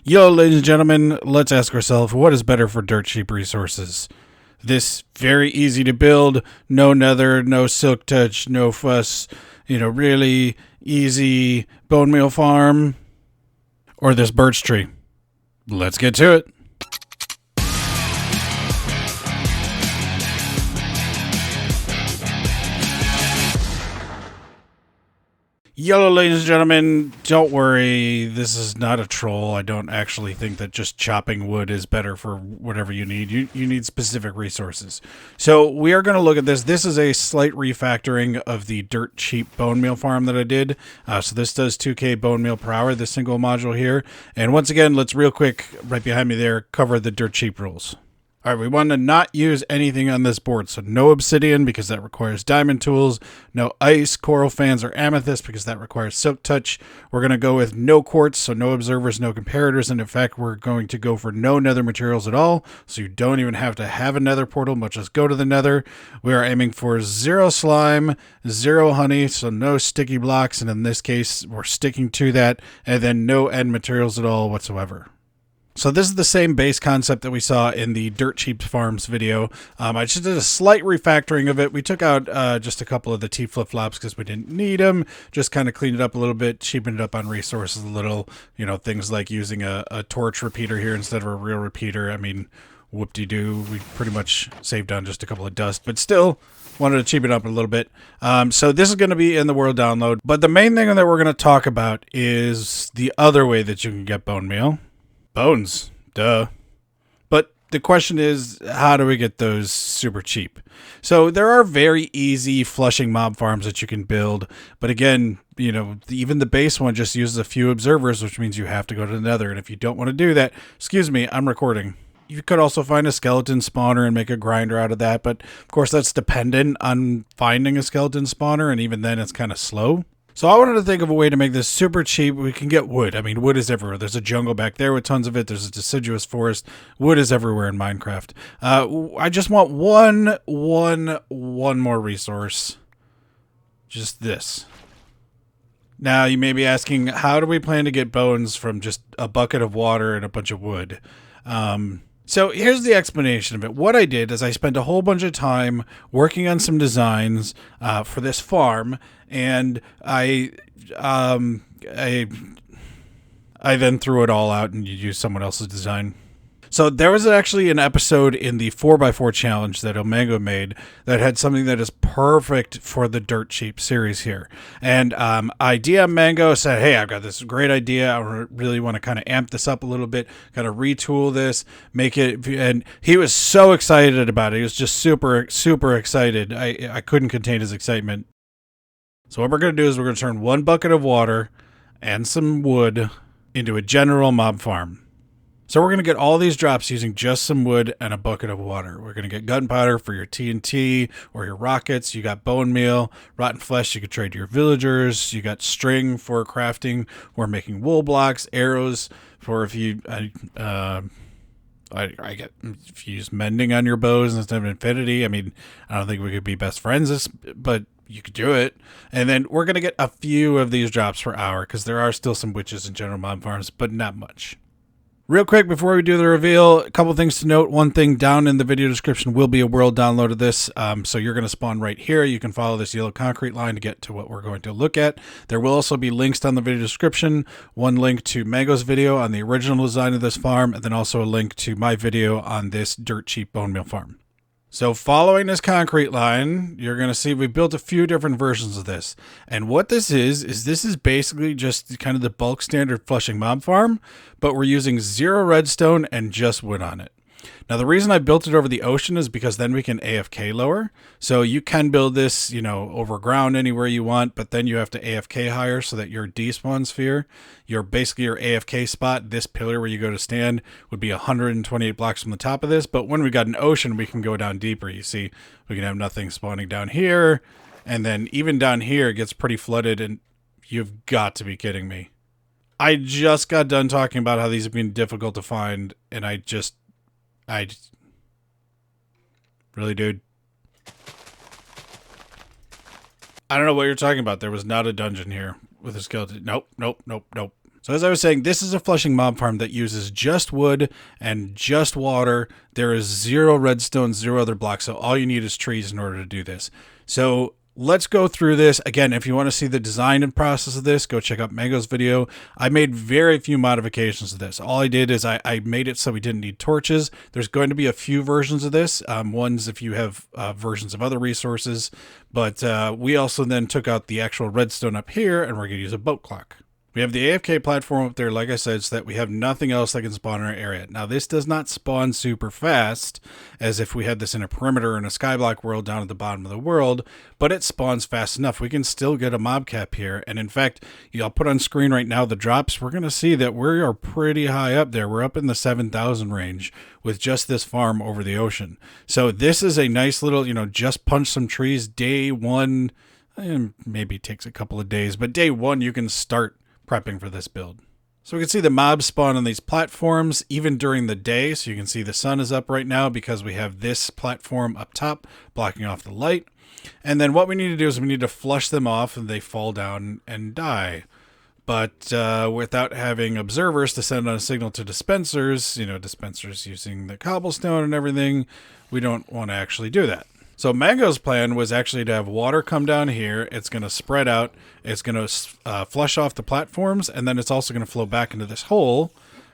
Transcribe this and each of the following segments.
Yo, ladies and gentlemen, let's ask ourselves what is better for dirt cheap resources? This very easy to build, no nether, no silk touch, no fuss, really easy bone meal farm, or this birch tree? Let's get to it. Yellow, ladies and gentlemen, don't worry. This is not a troll. I don't actually think that just chopping wood is better for whatever you need. You need specific resources. So we are going to look at this. This is a slight refactoring of the dirt cheap bone meal farm that I did. So this does 2k bone meal per hour, this single module here. And once again, let's real quick, right behind me there, cover the dirt cheap rules. All right, we want to not use anything on this board. So no obsidian because that requires diamond tools. No ice, coral fans, or amethyst because that requires silk touch. We're going to go with no quartz, so no observers, no comparators. And in fact, we're going to go for no nether materials at all. So you don't even have to have a nether portal, but just go to the nether. We are aiming for 0 slime, 0 honey, so no sticky blocks. And in this case, we're sticking to that. And then no end materials at all whatsoever. So this is the same base concept that we saw in the Dirt Cheap Farms video. I just did a slight refactoring of it. We took out just a couple of the T flip-flops because we didn't need them. Just kind of cleaned it up a little bit, cheapened it up on resources a little. Things like using a torch repeater here instead of a real repeater. I mean, whoop-de-doo. We pretty much saved on just a couple of dust, but still wanted to cheapen it up a little bit. So this is going to be in the world download. But the main thing that we're going to talk about is the other way that you can get bone meal. Bones, duh. But the question is, how do we get those super cheap? So there are very easy flushing mob farms that you can build. But again, even the base one just uses a few observers, which means you have to go to the nether. And if you don't want to do that, excuse me, I'm recording. You could also find a skeleton spawner and make a grinder out of that. But of course, that's dependent on finding a skeleton spawner. And even then, it's kind of slow. So I wanted to think of a way to make this super cheap. We can get wood. I mean, wood is everywhere. There's a jungle back there with tons of it. There's a deciduous forest. Wood is everywhere in Minecraft. I just want one more resource. Just this. Now, you may be asking, how do we plan to get bones from just a bucket of water and a bunch of wood? So here's the explanation of it. What I did is I spent a whole bunch of time working on some designs for this farm, and I then threw it all out and used someone else's design. So there was actually an episode in the 4x4 challenge that Omango made that had something that is perfect for the Dirt Cheap series here. And I DM Mango, said, hey, I've got this great idea. I really want to kind of amp this up a little bit, kind of retool this, make it. And he was so excited about it. He was just super, super excited. I couldn't contain his excitement. So what we're going to do is we're going to turn 1 bucket of water and some wood into a general mob farm. So we're going to get all these drops using just some wood and a bucket of water. We're going to get gunpowder for your TNT or your rockets. You got bone meal, rotten flesh you could trade to your villagers. You got string for crafting or making wool blocks, arrows for if you if you use mending on your bows instead of infinity. I mean, I don't think we could be best friends, but you could do it. And then we're going to get a few of these drops per hour because there are still some witches in general mob farms, but not much. Real quick, before we do the reveal, a couple things to note. One thing down in the video description will be a world download of this. So you're going to spawn right here. You can follow this yellow concrete line to get to what we're going to look at. There will also be links down the video description. One link to Mango's video on the original design of this farm, and then also a link to my video on this dirt cheap bone meal farm. So following this concrete line, you're going to see we built a few different versions of this. And what this is this is basically just kind of the bulk standard flushing mob farm, but we're using 0 redstone and just wood on it. Now, the reason I built it over the ocean is because then we can AFK lower. So you can build this, over ground anywhere you want, but then you have to AFK higher so that your despawn sphere, your AFK spot, this pillar where you go to stand, would be 128 blocks from the top of this. But when we got an ocean, we can go down deeper. You see, we can have nothing spawning down here. And then even down here, it gets pretty flooded. And you've got to be kidding me. I just got done talking about how these have been difficult to find. And really, dude? I don't know what you're talking about. There was not a dungeon here with a skeleton. Nope. So as I was saying, this is a flushing mob farm that uses just wood and just water. There is 0 redstone, 0 other blocks. So all you need is trees in order to do this. So let's go through this. Again, if you want to see the design and process of this, go check out Mango's video. I made very few modifications to this. All I did is I made it so we didn't need torches. There's going to be a few versions of this. Ones if you have versions of other resources. But we also then took out the actual redstone up here, and we're going to use a boat clock. We have the AFK platform up there, like I said, so that we have nothing else that can spawn in our area. Now, this does not spawn super fast, as if we had this in a perimeter in a skyblock world down at the bottom of the world, but it spawns fast enough. We can still get a mob cap here, and in fact, I'll put on screen right now the drops. We're going to see that we are pretty high up there. We're up in the 7,000 range with just this farm over the ocean. So this is a nice little, just punch some trees. Day one, maybe it takes a couple of days, but day one you can start prepping for this build. So we can see the mobs spawn on these platforms even during the day. So you can see the sun is up right now because we have this platform up top blocking off the light. And then what we need to do is we need to flush them off and they fall down and die. But without having observers to send on a signal to dispensers, dispensers using the cobblestone and everything, we don't want to actually do that. So Mango's plan was actually to have water come down here. It's going to spread out. It's going to flush off the platforms, and then it's also going to flow back into this hole.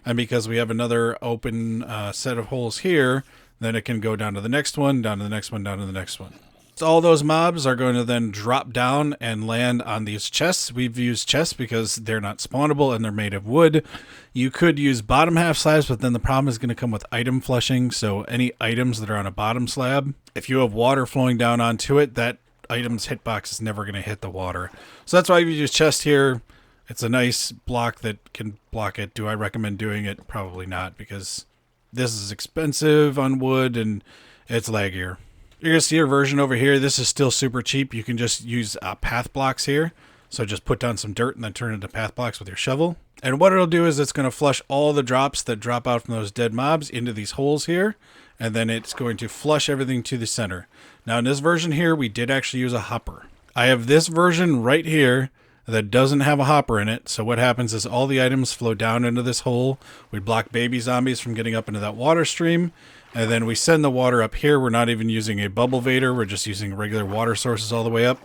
And because we have another open set of holes here, then it can go down to the next one, down to the next one, down to the next one. So all those mobs are going to then drop down and land on these chests. We've used chests because they're not spawnable and they're made of wood. You could use bottom half slabs, but then the problem is going to come with item flushing. So any items that are on a bottom slab, if you have water flowing down onto it, that item's hitbox is never going to hit the water. So that's why we use chest here. It's a nice block that can block it. Do I recommend doing it? Probably not, because this is expensive on wood and it's laggier. You're going to see your version over here. This is still super cheap. You can just use path blocks here. So just put down some dirt and then turn it into path blocks with your shovel. And what it'll do is it's going to flush all the drops that drop out from those dead mobs into these holes here. And then it's going to flush everything to the center. Now in this version here, we did actually use a hopper. I have this version right here that doesn't have a hopper in it. So what happens is all the items flow down into this hole. We block baby zombies from getting up into that water stream. And then we send the water up here. We're not even using a bubble vader. We're just using regular water sources all the way up.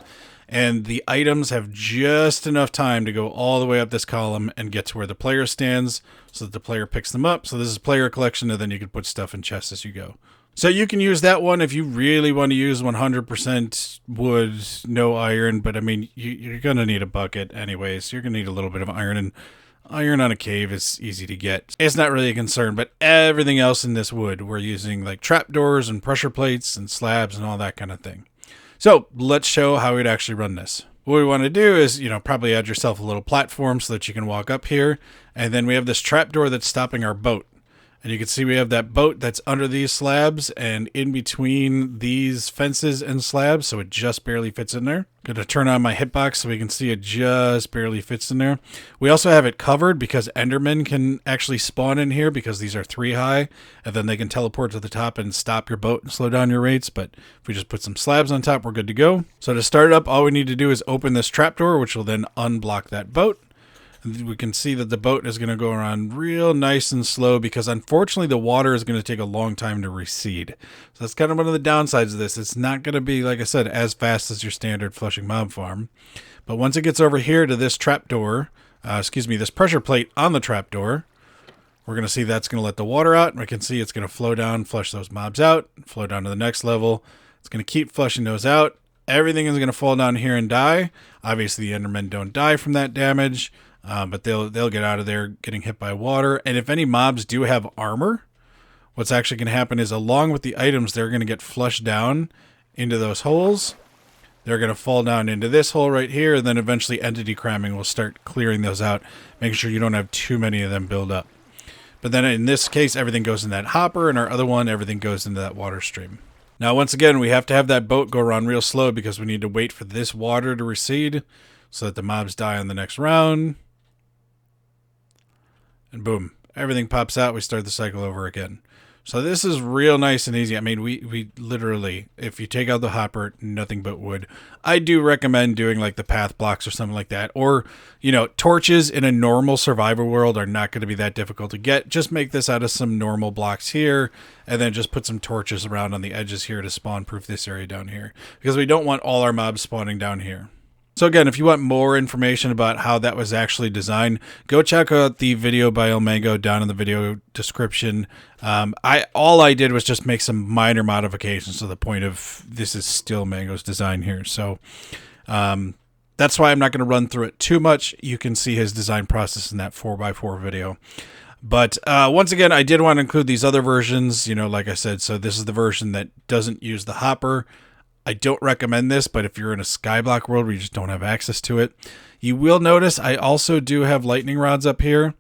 And the items have just enough time to go all the way up this column and get to where the player stands so that the player picks them up. So this is player collection, and then you can put stuff in chests as you go. So you can use that one if you really want to use 100% wood, no iron. But I mean, you're going to need a bucket anyways. You're going to need a little bit of iron, and iron on a cave is easy to get. It's not really a concern, but everything else in this wood, we're using like trapdoors and pressure plates and slabs and all that kind of thing. So let's show how we'd actually run this. What we want to do is, probably add yourself a little platform so that you can walk up here. And then we have this trapdoor that's stopping our boat. And you can see we have that boat that's under these slabs and in between these fences and slabs, so it just barely fits in there. Going to turn on my hitbox so we can see it just barely fits in there. We also have it covered because Endermen can actually spawn in here because these are 3 high, and then they can teleport to the top and stop your boat and slow down your rates. But if we just put some slabs on top, we're good to go. So to start it up, all we need to do is open this trapdoor, which will then unblock that boat. We can see that the boat is going to go around real nice and slow because unfortunately the water is going to take a long time to recede. So that's kind of one of the downsides of this. It's not going to be, like I said, as fast as your standard flushing mob farm. But once it gets over here to this trapdoor, this pressure plate on the trapdoor, we're going to see that's going to let the water out. And we can see it's going to flow down, flush those mobs out, flow down to the next level. It's going to keep flushing those out. Everything is going to fall down here and die. Obviously the Endermen don't die from that damage. But they'll get out of there getting hit by water. And if any mobs do have armor, what's actually going to happen is along with the items, they're going to get flushed down into those holes. They're going to fall down into this hole right here. And then eventually entity cramming will start clearing those out, making sure you don't have too many of them build up. But then in this case, everything goes in that hopper. And our other one, everything goes into that water stream. Now, once again, we have to have that boat go around real slow because we need to wait for this water to recede so that the mobs die on the next round. And boom, everything pops out. We start the cycle over again. So this is real nice and easy. I mean, we literally, if you take out the hopper, nothing but wood. I do recommend doing like the path blocks or something like that. Or, you know, torches in a normal survival world are not going to be that difficult to get. Just make this out of some normal blocks here, and then just put some torches around on the edges here to spawn proof this area down here. Because we don't want all our mobs spawning down here. So again, if you want more information about how that was actually designed, go check out the video by El Mango down in the video description. All I did was just make some minor modifications to the point of this is still Mango's design here. So that's why I'm not going to run through it too much. You can see his design process in that 4x4 video. But once again, I did want to include these other versions, you know, like I said. So this is the version that doesn't use the hopper. I don't recommend this, but if you're in a skyblock world where you just don't have access to it, you will notice I also do have lightning rods up here.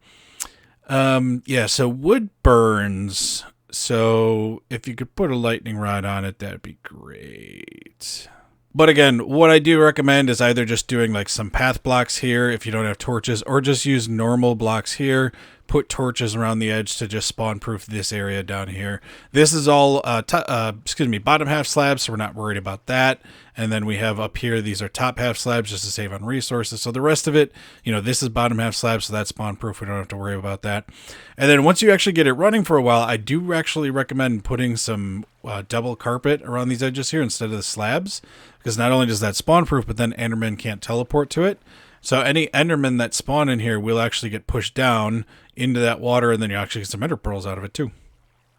Yeah, so wood burns. So if you could put a lightning rod on it, that'd be great. But again, what I do recommend is either just doing like some path blocks here if you don't have torches, or just use normal blocks here. Put torches around the edge to just spawn proof this area down here. This is all, bottom half slabs, so we're not worried about that. And then we have up here, these are top half slabs just to save on resources. So the rest of it, you know, this is bottom half slabs, so that's spawn proof. We don't have to worry about that. And then once you actually get it running for a while, I do actually recommend putting some double carpet around these edges here instead of the slabs. Because not only does that spawn proof, but then Endermen can't teleport to it. So any Endermen that spawn in here will actually get pushed down into that water, and then you actually get some Ender pearls out of it too.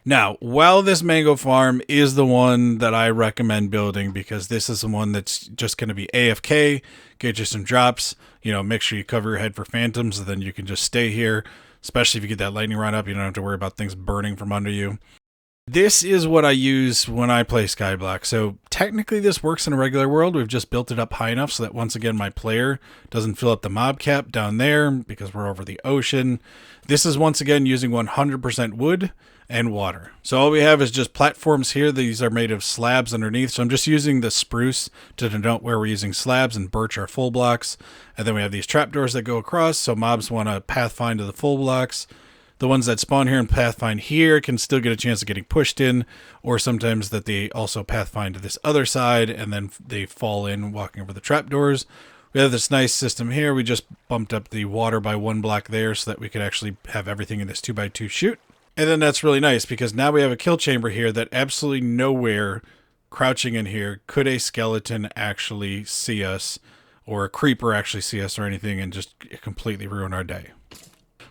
Now, while this mango farm is the one that I recommend building, because this is the one that's just going to be AFK, get you some drops, you know, make sure you cover your head for phantoms, and then you can just stay here. Especially if you get that lightning rod up, you don't have to worry about things burning from under you. This is what I use when I play Skyblock. So technically this works in a regular world. We've just built it up high enough so that once again my player doesn't fill up the mob cap down there because we're over the ocean. This is once again using 100% wood and water. So all we have is just platforms here. These are made of slabs underneath. So I'm just using the spruce to denote where we're using slabs, and birch are full blocks. And then we have these trapdoors that go across. So mobs want to pathfind to the full blocks. The ones that spawn here and pathfind here can still get a chance of getting pushed in, or sometimes that they also pathfind to this other side and then they fall in walking over the trapdoors. We have this nice system here. We just bumped up the water by 1 block there so that we could actually have everything in this 2x2 chute. And then that's really nice because now we have a kill chamber here that absolutely nowhere crouching in here could a skeleton actually see us, or a creeper actually see us or anything, and just completely ruin our day.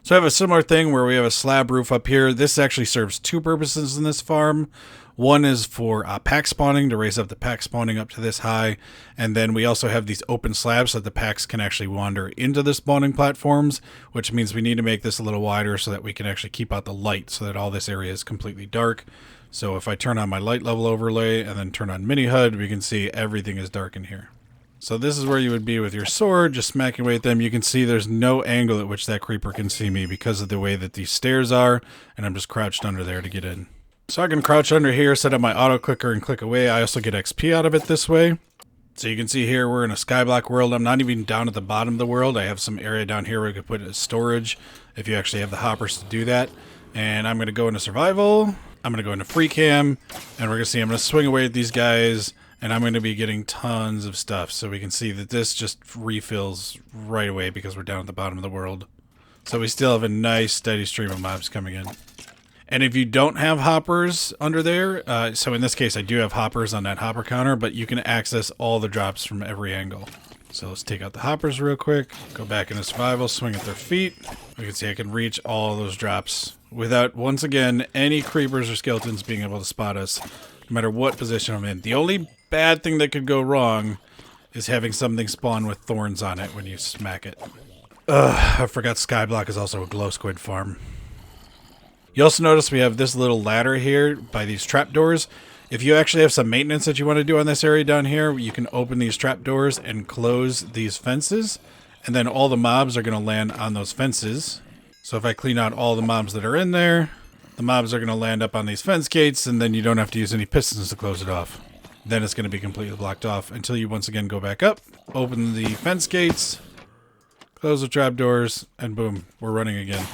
So I have a similar thing where we have a slab roof up here. This actually serves 2 purposes in this farm. One is for pack spawning, to raise up the pack spawning up to this high. And then we also have these open slabs so that the packs can actually wander into the spawning platforms, which means we need to make this a little wider so that we can actually keep out the light so that all this area is completely dark. So if I turn on my light level overlay and then turn on mini HUD, we can see everything is dark in here. So this is where you would be with your sword, just smacking away at them. You can see there's no angle at which that creeper can see me because of the way that these stairs are, and I'm just crouched under there to get in. So I can crouch under here, set up my auto clicker, and click away. I also get XP out of it this way. So you can see here we're in a skyblock world. I'm not even down at the bottom of the world. I have some area down here where I could put it as storage if you actually have the hoppers to do that. And I'm going to go into survival. I'm going to go into free cam, and we're going to see I'm going to swing away at these guys. And I'm going to be getting tons of stuff. So we can see that this just refills right away because we're down at the bottom of the world. So we still have a nice steady stream of mobs coming in. And if you don't have hoppers under there, so in this case I do have hoppers on that hopper counter, but you can access all the drops from every angle. So let's take out the hoppers real quick, go back into survival, swing at their feet. We can see I can reach all those drops without, once again, any creepers or skeletons being able to spot us, no matter what position I'm in. The only bad thing that could go wrong is having something spawn with thorns on it when you smack it. I forgot Skyblock is also a glow squid farm. You also notice we have this little ladder here by these trapdoors. If you actually have some maintenance that you want to do on this area down here, you can open these trapdoors and close these fences, and then all the mobs are going to land on those fences. So if I clean out all the mobs that are in there, the mobs are going to land up on these fence gates, and then you don't have to use any pistons to close it off. Then it's going to be completely blocked off until you once again go back up, open the fence gates, close the trapdoors, and boom, we're running again.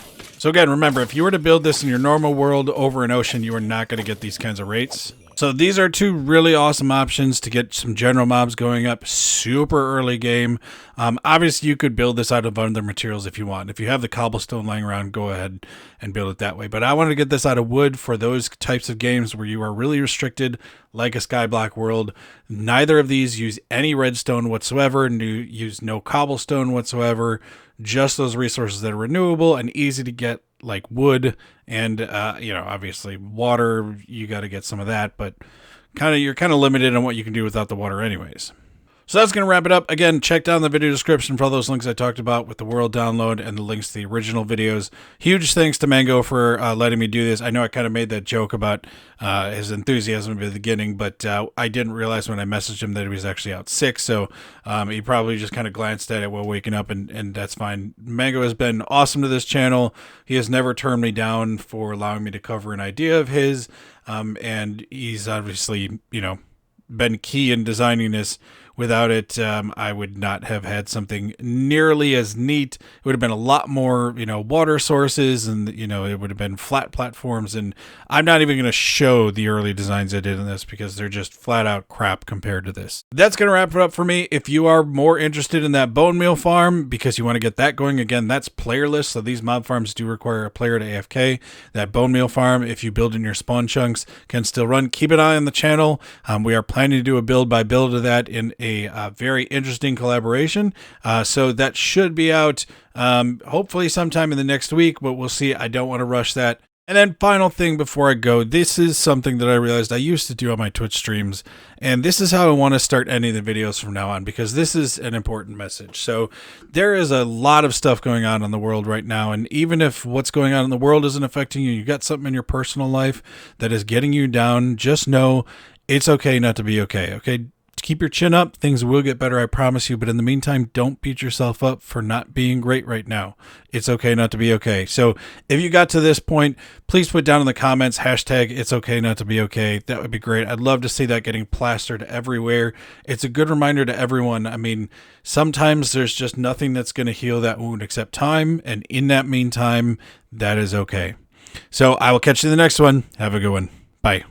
So again, remember, if you were to build this in your normal world over an ocean, you are not going to get these kinds of rates. So these are two really awesome options to get some general mobs going up super early game. Obviously, you could build this out of other materials if you want. If you have the cobblestone lying around, go ahead and build it that way. But I wanted to get this out of wood for those types of games where you are really restricted, like a Skyblock world. Neither of these use any redstone whatsoever, and use no cobblestone whatsoever. Just those resources that are renewable and easy to get, like wood and obviously water. You got to get some of that, but you're kind of limited on what you can do without the water anyways. So that's going to wrap it up. Again, check down the video description for all those links I talked about with the world download and the links to the original videos. Huge thanks to Mango for letting me do this. I know I kind of made that joke about his enthusiasm at the beginning, but I didn't realize when I messaged him that he was actually out sick. So he probably just kind of glanced at it while waking up, and that's fine. Mango has been awesome to this channel. He has never turned me down for allowing me to cover an idea of his. And he's obviously, been key in designing this. Without it, I would not have had something nearly as neat. It would have been a lot more, water sources, and, it would have been flat platforms. And I'm not even going to show the early designs I did in this because they're just flat out crap compared to this. That's going to wrap it up for me. If you are more interested in that bone meal farm because you want to get that going, again, that's playerless. So these mob farms do require a player to AFK. That bone meal farm, if you build in your spawn chunks, can still run. Keep an eye on the channel. We are planning to do a build by build of that in a very interesting collaboration. So that should be out hopefully sometime in the next week, but we'll see. I don't want to rush that. And then final thing before I go, this is something that I realized I used to do on my Twitch streams, and this is how I want to start ending the videos from now on, because this is an important message. So there is a lot of stuff going on in the world right now, and even if what's going on in the world isn't affecting you, you got something in your personal life that is getting you down, just know it's okay not to be okay, okay? Keep your chin up. Things will get better, I promise you. But in the meantime, don't beat yourself up for not being great right now. It's okay not to be okay. So if you got to this point, please put down in the comments, hashtag it's okay not to be okay. That would be great. I'd love to see that getting plastered everywhere. It's a good reminder to everyone. I mean, sometimes there's just nothing that's going to heal that wound except time. And in that meantime, that is okay. So I will catch you in the next one. Have a good one. Bye.